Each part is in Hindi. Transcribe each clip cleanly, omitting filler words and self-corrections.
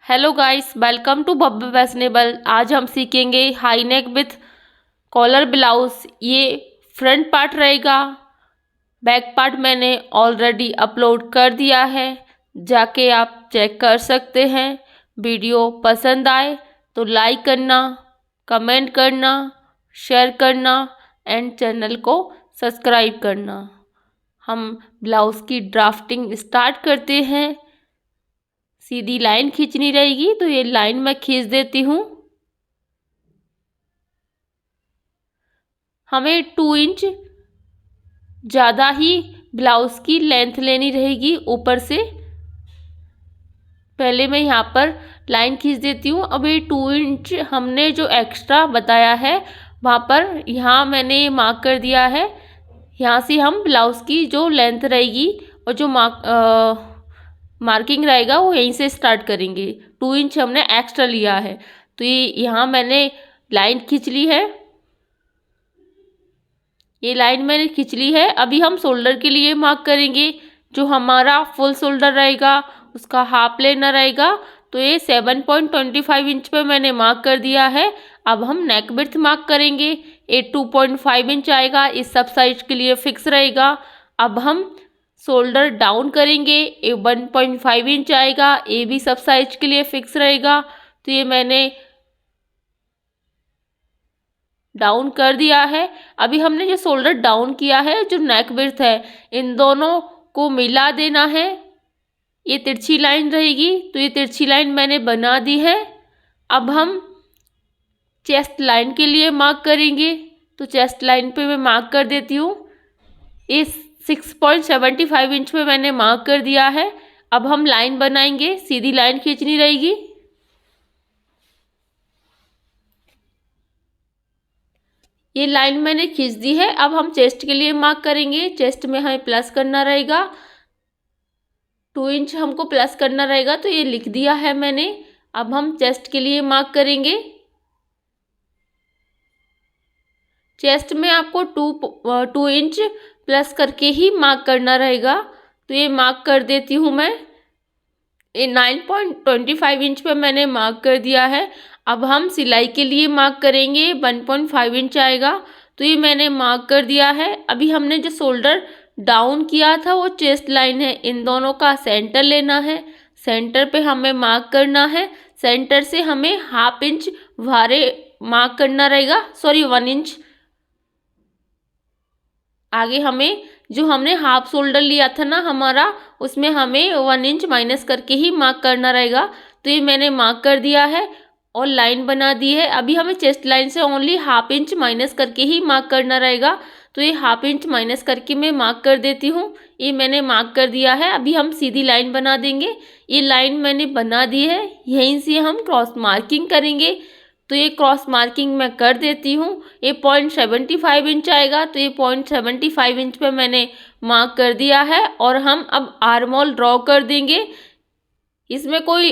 हेलो गाइस, वेलकम टू बब्बे फैशनेबल। आज हम सीखेंगे high neck with collar blouse. ये फ्रंट पार्ट रहेगा। बैक पार्ट मैंने ऑलरेडी अपलोड कर दिया है, जाके आप चेक कर सकते हैं। वीडियो पसंद आए तो लाइक करना, कमेंट करना, शेयर करना एंड चैनल को सब्सक्राइब करना। हम ब्लाउज की ड्राफ्टिंग स्टार्ट करते हैं। सीधी लाइन खींचनी रहेगी, तो ये लाइन मैं खींच देती हूँ। हमें 2 इंच ज़्यादा ही ब्लाउज की लेंथ लेनी रहेगी ऊपर से। पहले मैं यहाँ पर लाइन खींच देती हूँ। अब ये 2 इंच हमने जो एक्स्ट्रा बताया है वहाँ पर, यहाँ मैंने मार्क कर दिया है। यहाँ से हम ब्लाउज की जो लेंथ रहेगी और जो मार्किंग रहेगा वो यहीं से स्टार्ट करेंगे। 2 इंच हमने एक्स्ट्रा लिया है, तो ये यहाँ मैंने लाइन खींच ली है। ये लाइन मैंने खींच ली है। अभी हम शोल्डर के लिए मार्क करेंगे। जो हमारा फुल शोल्डर रहेगा उसका हाफ लेना रहेगा, तो ये 7.25 इंच पे मैंने मार्क कर दिया है। अब हम नेक विड्थ मार्क करेंगे। ये 2.5 इंच आएगा, इस सब साइज के लिए फिक्स रहेगा। अब हम शोल्डर डाउन करेंगे। ये 1.5 इंच आएगा, ये भी सब साइज के लिए फिक्स रहेगा। तो ये मैंने डाउन कर दिया है। अभी हमने जो शोल्डर डाउन किया है, जो नेक विड्थ है, इन दोनों को मिला देना है। ये तिरछी लाइन रहेगी, तो ये तिरछी लाइन मैंने बना दी है। अब हम चेस्ट लाइन के लिए मार्क करेंगे, तो चेस्ट लाइन पे मैं मार्क कर देती हूँ। इस 6.75 इंच पे मैंने मार्क कर दिया है। अब हम लाइन बनाएंगे, सीधी लाइन खींचनी रहेगी। ये लाइन मैंने खींच दी है। अब हम चेस्ट के लिए मार्क करेंगे। चेस्ट में हमें प्लस करना रहेगा, 2 इंच हमको प्लस करना रहेगा, तो ये लिख दिया है मैंने। अब हम चेस्ट के लिए मार्क करेंगे। चेस्ट में आपको 2 इंच प्लस करके ही मार्क करना रहेगा, तो ये मार्क कर देती हूँ मैं। ये 9.25 इंच पे मैंने मार्क कर दिया है। अब हम सिलाई के लिए मार्क करेंगे। 1.5 इंच आएगा, तो ये मैंने मार्क कर दिया है। अभी हमने जो शोल्डर डाउन किया था वो चेस्ट लाइन है, इन दोनों का सेंटर लेना है। सेंटर पे हमें मार्क करना है। सेंटर से हमें हाफ इंच बाहर मार्क करना रहेगा, सॉरी 1 इंच आगे। हमें जो हमने हाफ शोल्डर लिया था ना हमारा, उसमें हमें 1 इंच माइनस करके ही मार्क करना रहेगा। तो ये मैंने मार्क कर दिया है और लाइन बना दी है। अभी हमें चेस्ट लाइन से ओनली हाफ इंच माइनस करके ही मार्क करना रहेगा, तो ये हाफ इंच माइनस करके मैं मार्क कर देती हूँ। ये मैंने मार्क कर दिया है। अभी हम सीधी लाइन बना देंगे। ये लाइन मैंने बना दी है, यहीं से हम क्रॉस मार्किंग करेंगे। तो ये क्रॉस मार्किंग मैं कर देती हूँ। ये 0.75 इंच आएगा, तो ये 0.75 इंच पे मैंने मार्क कर दिया है। और हम अब आर्म होल ड्रॉ कर देंगे। इसमें कोई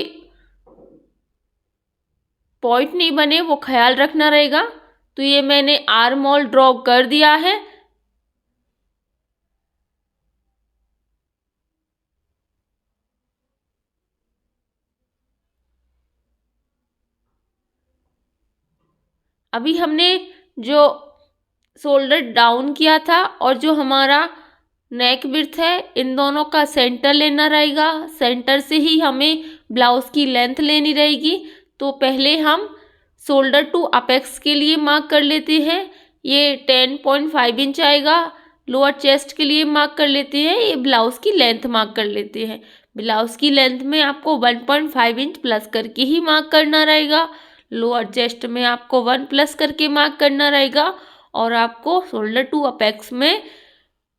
पॉइंट नहीं बने, वो ख्याल रखना रहेगा। तो ये मैंने आर्म होल ड्रॉ कर दिया है। अभी हमने जो शोल्डर डाउन किया था और जो हमारा नेक विड्थ है, इन दोनों का सेंटर लेना रहेगा। सेंटर से ही हमें ब्लाउज की लेंथ लेनी रहेगी। तो पहले हम शोल्डर टू अपेक्स के लिए मार्क कर लेते हैं। ये 10.5 इंच आएगा। लोअर चेस्ट के लिए मार्क कर लेते हैं। ये ब्लाउज की लेंथ मार्क कर लेते हैं। ब्लाउज की लेंथ में आपको 1.5 इंच प्लस करके ही मार्क करना रहेगा। लोअर चेस्ट में आपको 1 प्लस करके मार्क करना रहेगा। और आपको शोल्डर टू अपेक्स में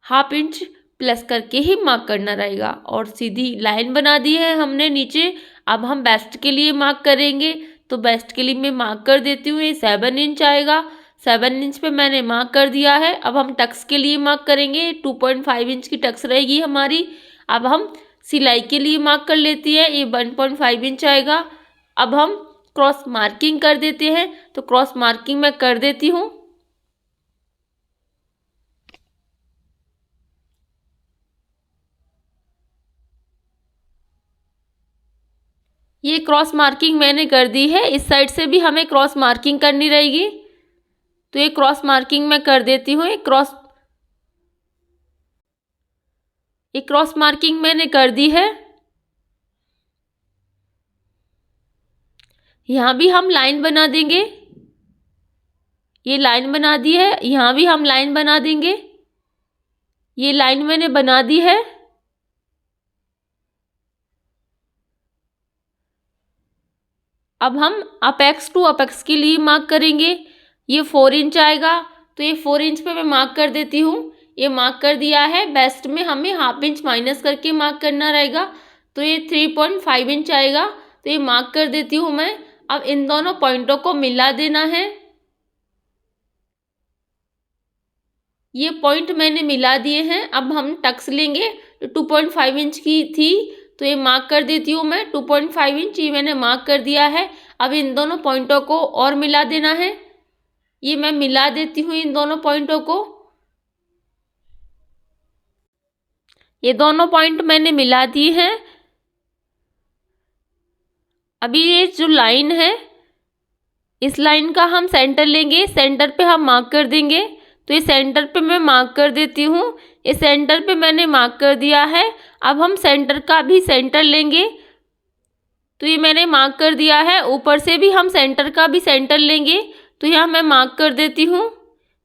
हाफ इंच प्लस करके ही मार्क करना रहेगा। और सीधी लाइन बना दी है हमने नीचे। अब हम बेस्ट के लिए मार्क करेंगे, तो बेस्ट के लिए मैं मार्क कर देती हूँ। ये 7 इंच आएगा। 7 इंच पे मैंने मार्क कर दिया है। अब हम टक्स के लिए मार्क करेंगे। 2.5 इंच की टक्स रहेगी हमारी। अब हम सिलाई के लिए मार्क कर लेती है। ये 1.5 इंच आएगा। अब हम क्रॉस मार्किंग कर देते हैं, तो क्रॉस मार्किंग मैं कर देती हूँ। ये क्रॉस मार्किंग मैंने कर दी है। इस साइड से भी हमें क्रॉस मार्किंग करनी रहेगी, तो ये क्रॉस मार्किंग मैं कर देती हूँ। ये क्रॉस मार्किंग मैंने कर दी है। यहाँ भी हम लाइन बना देंगे। ये लाइन बना दी है, यहाँ भी हम लाइन बना देंगे। ये लाइन मैंने बना दी है। अब हम अपेक्स टू अपेक्स के लिए मार्क करेंगे। ये 4 इंच आएगा, तो ये 4 इंच पे मैं मार्क कर देती हूँ। ये मार्क कर दिया है। बेस्ट में हमें हाफ इंच माइनस करके मार्क करना रहेगा, तो ये 3.5 इंच आएगा, तो ये मार्क कर देती हूँ मैं। अब इन दोनों पॉइंटों को मिला देना है। ये पॉइंट मैंने मिला दिए हैं। अब हम टक्स लेंगे, तो 2.5 इंच की थी, तो ये मार्क कर देती हूँ मैं। 2.5 इंच ये मैंने मार्क कर दिया है। अब इन दोनों पॉइंटों को और मिला देना है। ये मैं मिला देती हूँ इन दोनों पॉइंटों को। ये दोनों पॉइंट मैंने मिला दिए हैं। अभी ये जो लाइन है, इस लाइन का हम सेंटर लेंगे, सेंटर पे हम मार्क कर देंगे। तो ये सेंटर पे मैं मार्क कर देती हूँ। इस सेंटर पे मैंने मार्क कर दिया है। अब हम सेंटर का भी सेंटर लेंगे, तो ये मैंने मार्क कर दिया है। ऊपर से भी हम सेंटर का भी सेंटर लेंगे, तो यहाँ मैं मार्क कर देती हूँ।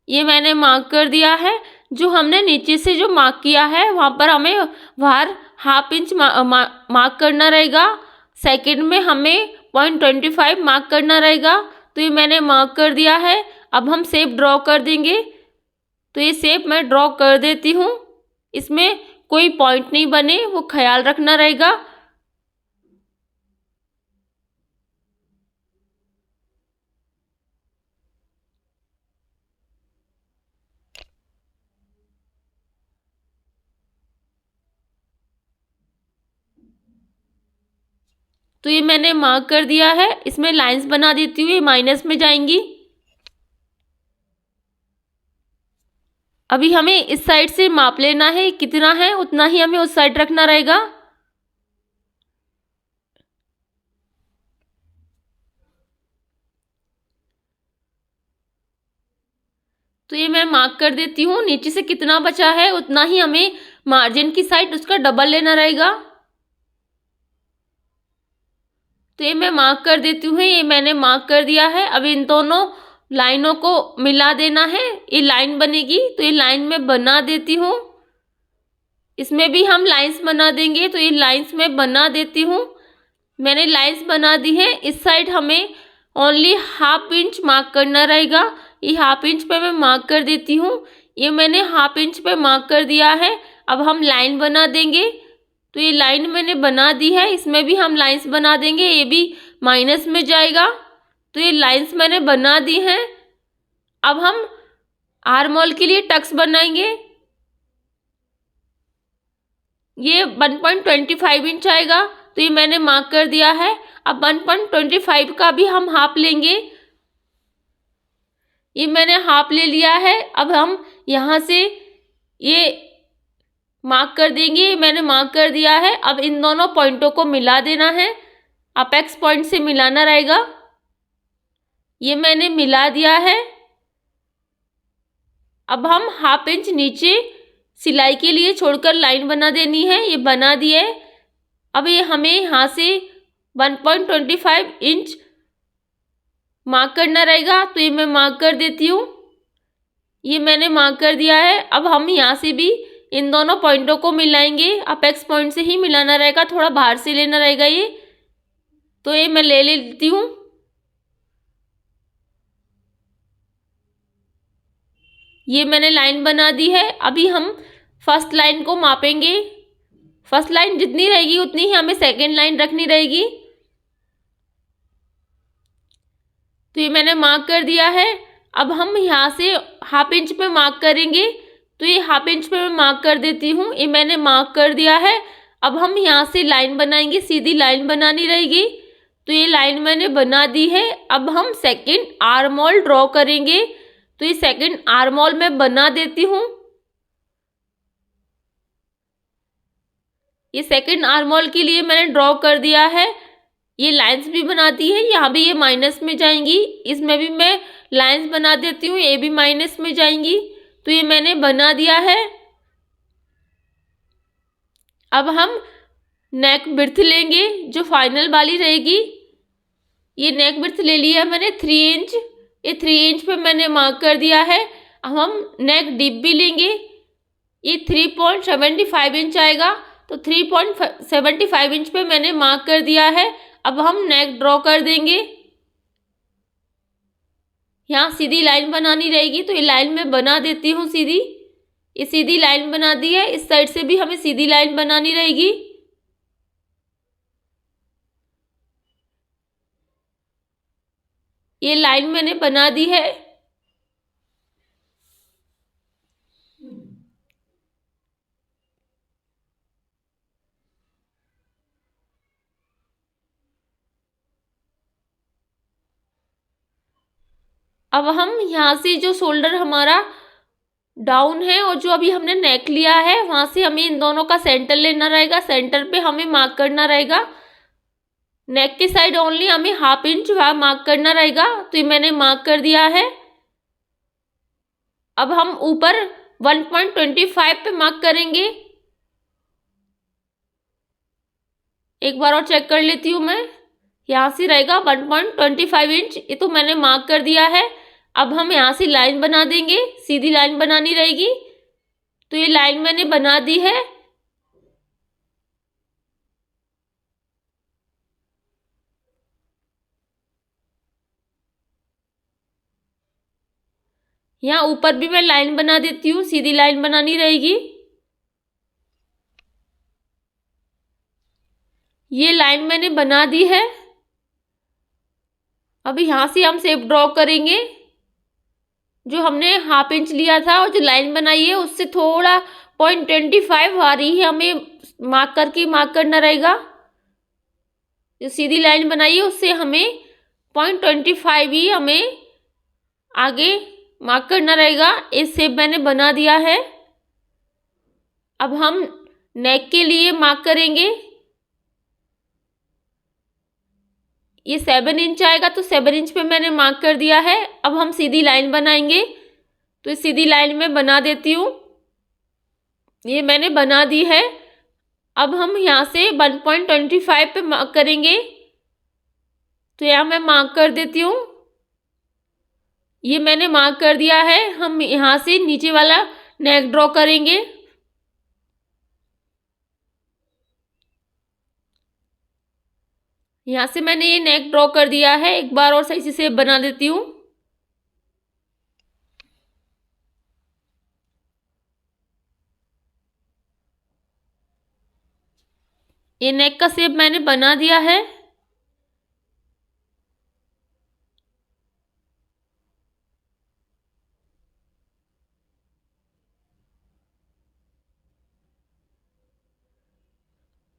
ये मैंने मार्क कर दिया है। जो हमने नीचे से जो मार्क किया है, वहाँ पर हमें बाहर हाफ इंच मार्क करना रहेगा। सेकंड में हमें 0.25 मार्क करना रहेगा, तो ये मैंने मार्क कर दिया है। अब हम शेप ड्रॉ कर देंगे, तो ये शेप मैं ड्रॉ कर देती हूँ। इसमें कोई पॉइंट नहीं बने, वो ख्याल रखना रहेगा। तो ये मैंने मार्क कर दिया है। इसमें लाइंस बना देती हूँ, ये माइनस में जाएंगी। अभी हमें इस साइड से माप लेना है, कितना है उतना ही हमें उस साइड रखना रहेगा। तो ये मैं मार्क कर देती हूँ। नीचे से कितना बचा है उतना ही हमें मार्जिन की साइड उसका डबल लेना रहेगा। तो ये मैं मार्क कर देती हूँ। ये मैंने मार्क कर दिया है। अब इन दोनों लाइनों को मिला देना है। ये लाइन बनेगी, तो ये लाइन मैं बना देती हूँ। इसमें भी हम लाइंस बना देंगे, तो ये लाइंस मैं बना देती हूँ। मैंने लाइंस बना दी है। इस साइड हमें ओनली हाफ इंच मार्क करना रहेगा। ये हाफ इंच पे मैं मार्क कर देती हूँ। ये मैंने हाफ इंच पे मार्क कर दिया है। अब हम लाइन बना देंगे, तो ये लाइन मैंने बना दी है। इसमें भी हम लाइंस बना देंगे, ये भी माइनस में जाएगा। तो ये लाइंस मैंने बना दी हैं। अब हम आर्म होल के लिए टक्स बनाएंगे। ये 1.25 इंच आएगा, तो ये मैंने मार्क कर दिया है। अब 1.25 का भी हम हाफ लेंगे। ये मैंने हाफ ले लिया है। अब हम यहाँ से ये मार्क कर देंगे। मैंने मार्क कर दिया है। अब इन दोनों पॉइंटों को मिला देना है, अपेक्स पॉइंट से मिलाना रहेगा। ये मैंने मिला दिया है। अब हम हाफ इंच नीचे सिलाई के लिए छोड़कर लाइन बना देनी है। ये बना दिए। अब ये हमें यहाँ से 1.25 इंच मार्क करना रहेगा, तो ये मैं मार्क कर देती हूँ। ये मैंने मार्क कर दिया है। अब हम यहाँ से भी इन दोनों पॉइंटों को मिलाएंगे। अपेक्स पॉइंट से ही मिलाना रहेगा, थोड़ा बाहर से लेना रहेगा ये। तो ये मैं ले लेती हूँ। ये मैंने लाइन बना दी है। अभी हम फर्स्ट लाइन को मापेंगे। फर्स्ट लाइन जितनी रहेगी उतनी ही हमें सेकेंड लाइन रखनी रहेगी। तो ये मैंने मार्क कर दिया है। अब हम यहाँ से हाफ इंच पे मार्क करेंगे, तो ये हाफ इंच पे मैं मार्क कर देती हूँ। ये मैंने मार्क कर दिया है। अब हम यहाँ से लाइन बनाएंगे, सीधी लाइन बनानी रहेगी। तो ये लाइन मैंने बना दी है। अब हम सेकंड आर्म होल ड्रॉ करेंगे, तो ये सेकंड आर्म होल मैं बना देती हूँ। ये सेकंड आर्म होल के लिए मैंने ड्रॉ कर दिया है। ये लाइंस भी बना दी है, यहाँ भी ये माइनस में जाएंगी, इसमें भी मैं लाइंस बना देती हूँ, ये भी माइनस में जाएंगी। तो ये मैंने बना दिया है। अब हम नेक विड्थ लेंगे जो फाइनल वाली रहेगी। ये नेक विड्थ ले लिया मैंने 3 इंच, ये 3 इंच पे मैंने मार्क कर दिया है। अब हम नेक डीप भी लेंगे, ये 3.75 इंच आएगा, तो 3.75 इंच पे मैंने मार्क कर दिया है। अब हम नेक ड्रॉ कर देंगे। यहाँ सीधी लाइन बनानी रहेगी, तो ये लाइन मैं बना देती हूँ सीधी। ये सीधी लाइन बना दी है, इस साइड से भी हमें सीधी लाइन बनानी रहेगी। ये लाइन मैंने बना दी है। अब हम यहाँ से जो शोल्डर हमारा डाउन है और जो अभी हमने नेक लिया है, वहाँ से हमें इन दोनों का सेंटर लेना रहेगा। सेंटर पे हमें मार्क करना रहेगा। नेक के साइड ओनली हमें 1/2 इंच वहाँ मार्क करना रहेगा, तो ये मैंने मार्क कर दिया है। अब हम ऊपर 1.25 पे मार्क करेंगे। एक बार और चेक कर लेती हूँ मैं, यहाँ से रहेगा 1.25 इंच, ये तो मैंने मार्क कर दिया है। अब हम यहाँ से लाइन बना देंगे, सीधी लाइन बनानी रहेगी, तो ये लाइन मैंने बना दी है। यहाँ ऊपर भी मैं लाइन बना देती हूँ, सीधी लाइन बनानी रहेगी। ये लाइन मैंने बना दी है। अब यहाँ से हम शेप ड्रॉ करेंगे। जो हमने 1/2 इंच लिया था और जो लाइन बनाई है उससे थोड़ा 0.25 आ रही है, हमें मार्क करना रहेगा। जो सीधी लाइन बनाई है उससे हमें 0.25 ही हमें आगे मार्क करना रहेगा। इस शेप मैंने बना दिया है। अब हम नेक के लिए मार्क करेंगे। ये 7 इंच आएगा, तो 7 इंच पे मैंने मार्क कर दिया है। अब हम सीधी लाइन बनाएंगे, तो इस सीधी लाइन में बना देती हूँ। ये मैंने बना दी है। अब हम यहाँ से 1.25 पे मार्क करेंगे, तो यहाँ मैं मार्क कर देती हूँ। ये मैंने मार्क कर दिया है। हम यहाँ से नीचे वाला नेक ड्रॉ करेंगे। यहाँ से मैंने ये नेक ड्रॉ कर दिया है। एक बार और सही से शेप बना देती हूँ। ये नेक का शेप मैंने बना दिया है।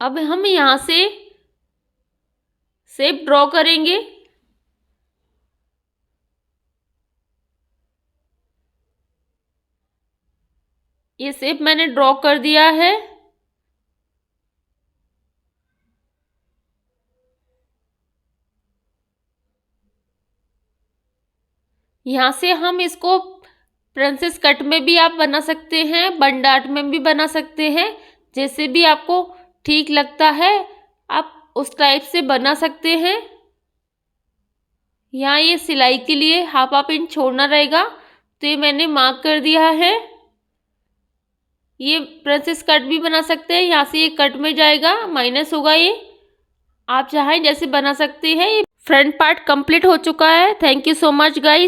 अब हम यहाँ से शेप ड्रॉ करेंगे। ये शेप मैंने ड्रॉ कर दिया है। यहाँ से हम इसको प्रिंसेस कट में भी आप बना सकते हैं, बन डार्ट में भी बना सकते हैं, जैसे भी आपको ठीक लगता है आप उस टाइप से बना सकते हैं। यहाँ ये सिलाई के लिए 1/2 इंच छोड़ना रहेगा, तो ये मैंने मार्क कर दिया है। ये प्रिंसेस कट भी बना सकते हैं। यहाँ से ये कट में जाएगा, माइनस होगा, ये आप चाहें जैसे बना सकते हैं। ये फ्रंट पार्ट कंप्लीट हो चुका है। Thank you so much guys.